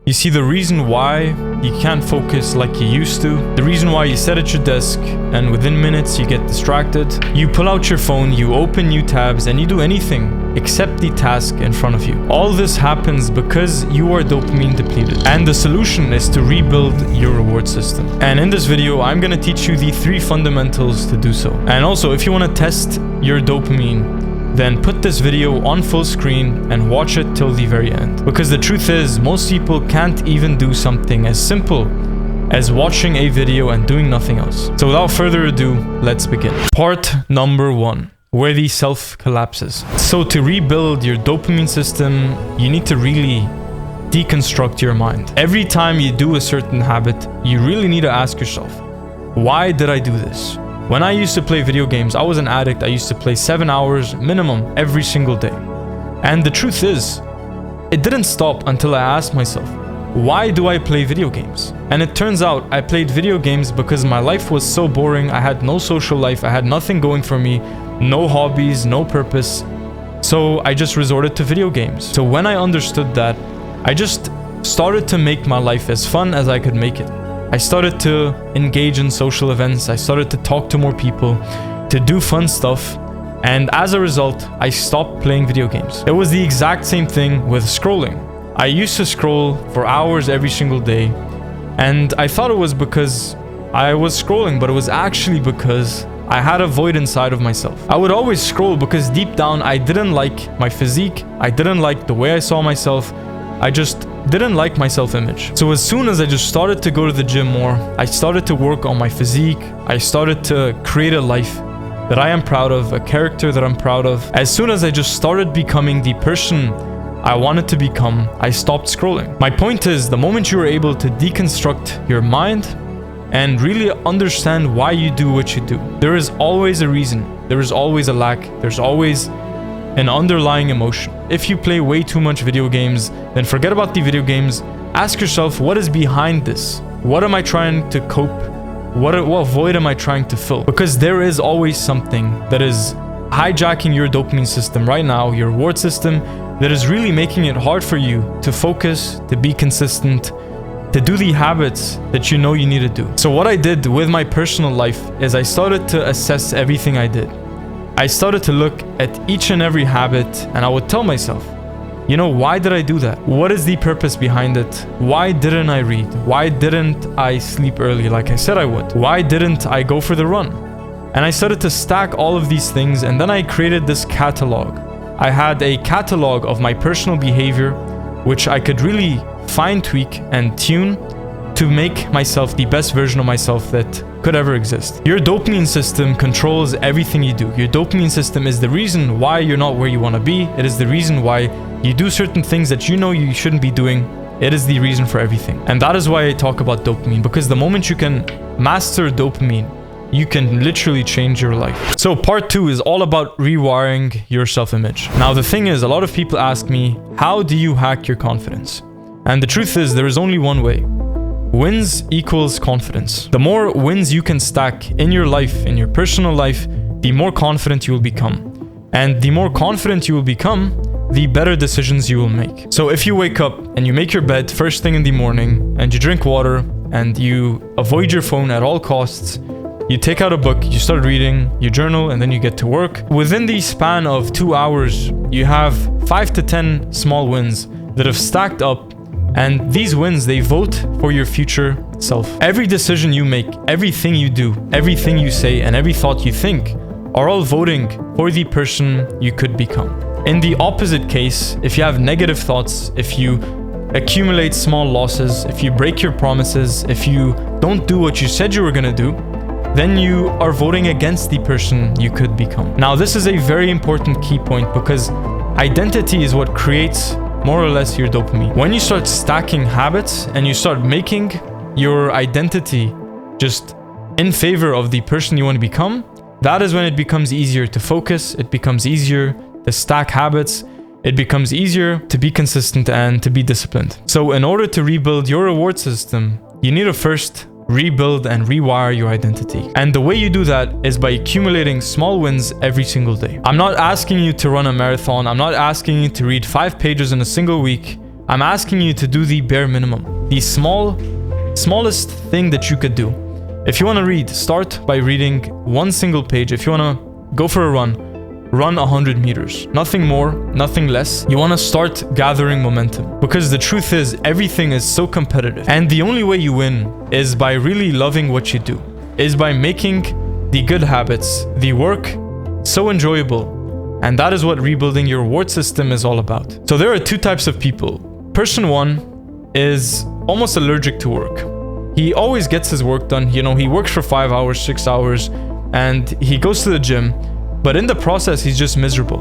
You see, the reason why you can't focus like you used to, the reason why you sit at your desk and within minutes you get distracted, you pull out your phone, you open new tabs, and you do anything except the task in front of you. All this happens because you are dopamine depleted. And the solution is to rebuild your reward system. And in this video, I'm gonna teach you the 3 fundamentals to do so. And also, if you wanna test your dopamine, then put this video on full screen and watch it till the very end. Because the truth is, most people can't even do something as simple as watching a video and doing nothing else. So without further ado, let's begin. Part number 1, where the self collapses. So to rebuild your dopamine system, you need to really deconstruct your mind. Every time you do a certain habit, you really need to ask yourself, why did I do this? When I used to play video games, I was an addict. I used to play 7 hours minimum every single day. And the truth is, it didn't stop until I asked myself, why do I play video games? And it turns out I played video games because my life was so boring. I had no social life. I had nothing going for me, no hobbies, no purpose. So I just resorted to video games. So when I understood that, I just started to make my life as fun as I could make it. I started to engage in social events. I started to talk to more people, to do fun stuff. And as a result, I stopped playing video games. It was the exact same thing with scrolling. I used to scroll for hours every single day. And I thought it was because I was scrolling, but it was actually because I had a void inside of myself. I would always scroll because deep down, I didn't like my physique. I didn't like the way I saw myself. I just didn't like my self-image. So as soon as I just started to go to the gym more, I started to work on my physique, I started to create a life that I am proud of, a character that I'm proud of. As soon as I just started becoming the person I wanted to become, I stopped scrolling. My point is, the moment you are able to deconstruct your mind and really understand why you do what you do, there is always a reason, there is always a lack, there's always an underlying emotion. If you play way too much video games, then forget about the video games. Ask yourself, what is behind this? What am I trying to cope? What void am I trying to fill? Because there is always something that is hijacking your dopamine system right now, your reward system, that is really making it hard for you to focus, to be consistent, to do the habits that you know you need to do. So what I did with my personal life is I started to assess everything I did. I started to look at each and every habit, and I would tell myself, you know, why did I do that? What is the purpose behind it? Why didn't I read? Why didn't I sleep early like I said I would? Why didn't I go for the run? And I started to stack all of these things, and then I created this catalog. I had a catalog of my personal behavior, which I could really fine tweak and tune to make myself the best version of myself that could ever exist. Your dopamine system controls everything you do. Your dopamine system is the reason why you're not where you want to be. It is the reason why you do certain things that you know you shouldn't be doing. It is the reason for everything. And that is why I talk about dopamine, because the moment you can master dopamine, you can literally change your life. So part 2 is all about rewiring your self-image. Now the thing is, a lot of people ask me, how do you hack your confidence? And the truth is, there is only one way. Wins equals confidence. The more wins you can stack in your life, in your personal life, the more confident you will become. And the more confident you will become, the better decisions you will make. So if you wake up and you make your bed first thing in the morning, and you drink water, and you avoid your phone at all costs, you take out a book, you start reading, you journal, and then you get to work. Within the span of 2 hours, you have 5 to 10 small wins that have stacked up. And these wins, they vote for your future self. Every decision you make, everything you do, everything you say, and every thought you think are all voting for the person you could become. In the opposite case, if you have negative thoughts, if you accumulate small losses, if you break your promises, if you don't do what you said you were gonna do, then you are voting against the person you could become. Now, this is a very important key point, because identity is what creates more or less your dopamine. When you start stacking habits and you start making your identity just in favor of the person you want to become, that is when it becomes easier to focus, it becomes easier to stack habits, it becomes easier to be consistent and to be disciplined. So in order to rebuild your reward system, you need to first rebuild and rewire your identity. And the way you do that is by accumulating small wins every single day. I'm not asking you to run a marathon. I'm not asking you to read 5 pages in a single week. I'm asking you to do the bare minimum, the smallest thing that you could do. If you want to read, start by reading one single page. If you want to go for a run 100 meters. Nothing more, nothing less. You want to start gathering momentum, because the truth is everything is so competitive. And the only way you win is by really loving what you do, is by making the good habits, the work, so enjoyable. And that is what rebuilding your reward system is all about. So there are two types of people. Person one is almost allergic to work. He always gets his work done. You know, he works for 5 hours, 6 hours, and he goes to the gym, but in the process, he's just miserable.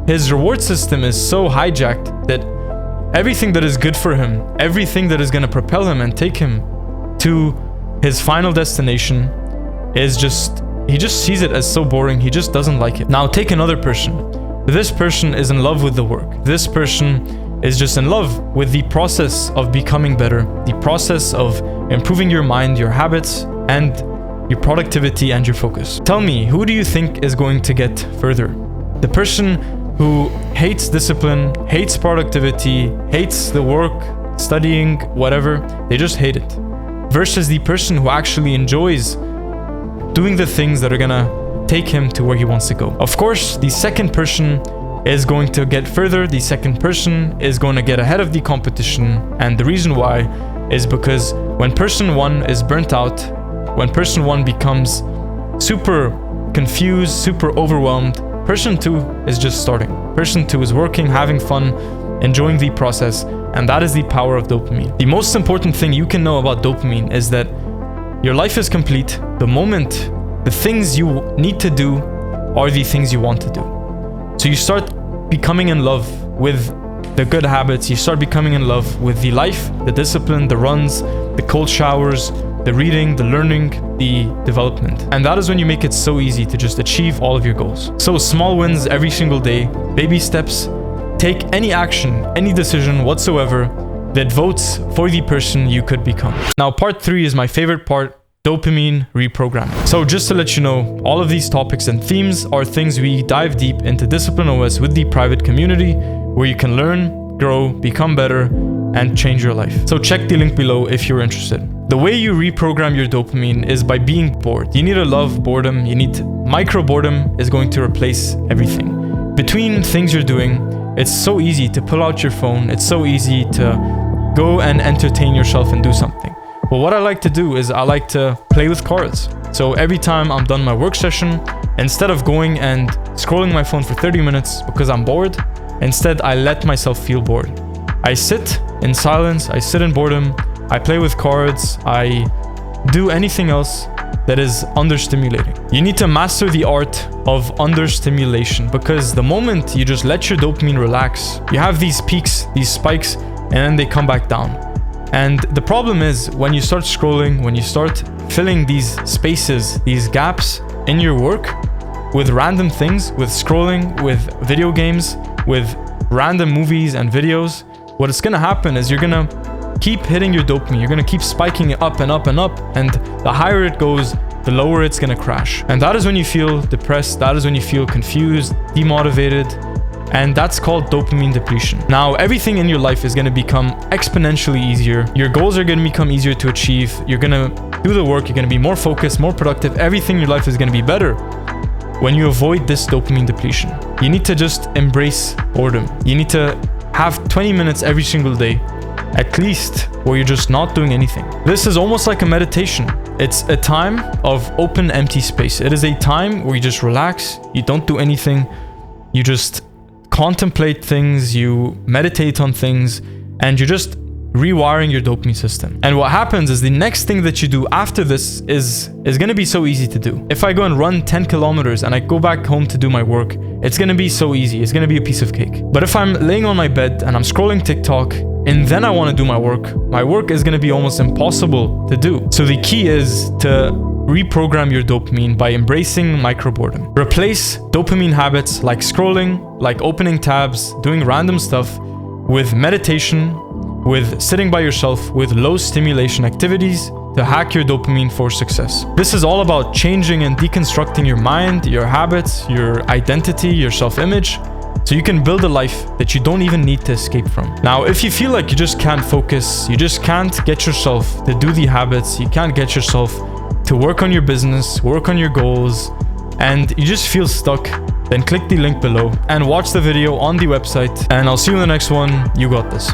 His reward system is so hijacked that everything that is good for him, everything that is going to propel him and take him to his final destination is he just sees it as so boring. He just doesn't like it. Now take another person. This person is in love with the work. This person is just in love with the process of becoming better, the process of improving your mind, your habits, and your productivity and your focus. Tell me, who do you think is going to get further? The person who hates discipline, hates productivity, hates the work, studying, whatever, they just hate it. Versus the person who actually enjoys doing the things that are gonna take him to where he wants to go. Of course, the second person is going to get further. The second person is going to get ahead of the competition. And the reason why is because when person one is burnt out, when person one becomes super confused, super overwhelmed, person two is just starting. Person two is working, having fun, enjoying the process, and that is the power of dopamine. The most important thing you can know about dopamine is that your life is complete the moment the things you need to do are the things you want to do. So you start becoming in love with the good habits, you start becoming in love with the life, the discipline, the runs, the cold showers, the reading, the learning, the development. And that is when you make it so easy to just achieve all of your goals. So small wins every single day, baby steps, take any action, any decision whatsoever that votes for the person you could become. Now, part 3 is my favorite part, dopamine reprogramming. So just to let you know, all of these topics and themes are things we dive deep into Discipline OS with the private community, where you can learn, grow, become better, and change your life. So check the link below if you're interested. The way you reprogram your dopamine is by being bored. You need to love boredom. Micro boredom is going to replace everything. Between things you're doing, it's so easy to pull out your phone. It's so easy to go and entertain yourself and do something. Well, what I like to do is I like to play with cards. So every time I'm done my work session, instead of going and scrolling my phone for 30 minutes because I'm bored, instead I let myself feel bored. I sit in silence, I sit in boredom, I play with cards, I do anything else that is understimulating. You need to master the art of understimulation, because the moment you just let your dopamine relax, you have these peaks, these spikes, and then they come back down. And the problem is when you start scrolling, when you start filling these spaces, these gaps in your work with random things, with scrolling, with video games, with random movies and videos, what is gonna happen is you're gonna keep hitting your dopamine. You're gonna keep spiking it up and up and up. And the higher it goes, the lower it's gonna crash. And that is when you feel depressed. That is when you feel confused, demotivated. And that's called dopamine depletion. Now, everything in your life is gonna become exponentially easier. Your goals are gonna become easier to achieve. You're gonna do the work. You're gonna be more focused, more productive. Everything in your life is gonna be better when you avoid this dopamine depletion. You need to just embrace boredom. You need to have 20 minutes every single day, at least, where you're just not doing anything. This is almost like a meditation. It's a time of open, empty space. It is a time where you just relax, you don't do anything, you just contemplate things, you meditate on things, and you're just rewiring your dopamine system. And what happens is the next thing that you do after this is gonna be so easy to do. If I go and run 10 kilometers and I go back home to do my work, it's gonna be so easy. It's gonna be a piece of cake. But if I'm laying on my bed and I'm scrolling TikTok and then I wanna do my work is gonna be almost impossible to do. So the key is to reprogram your dopamine by embracing micro boredom. Replace dopamine habits like scrolling, like opening tabs, doing random stuff with meditation, with sitting by yourself, with low stimulation activities to hack your dopamine for success. This is all about changing and deconstructing your mind, your habits, your identity, your self-image, so you can build a life that you don't even need to escape from. Now, if you feel like you just can't focus, you just can't get yourself to do the habits, you can't get yourself to work on your business, work on your goals, and you just feel stuck, then click the link below and watch the video on the website, and I'll see you in the next one. You got this.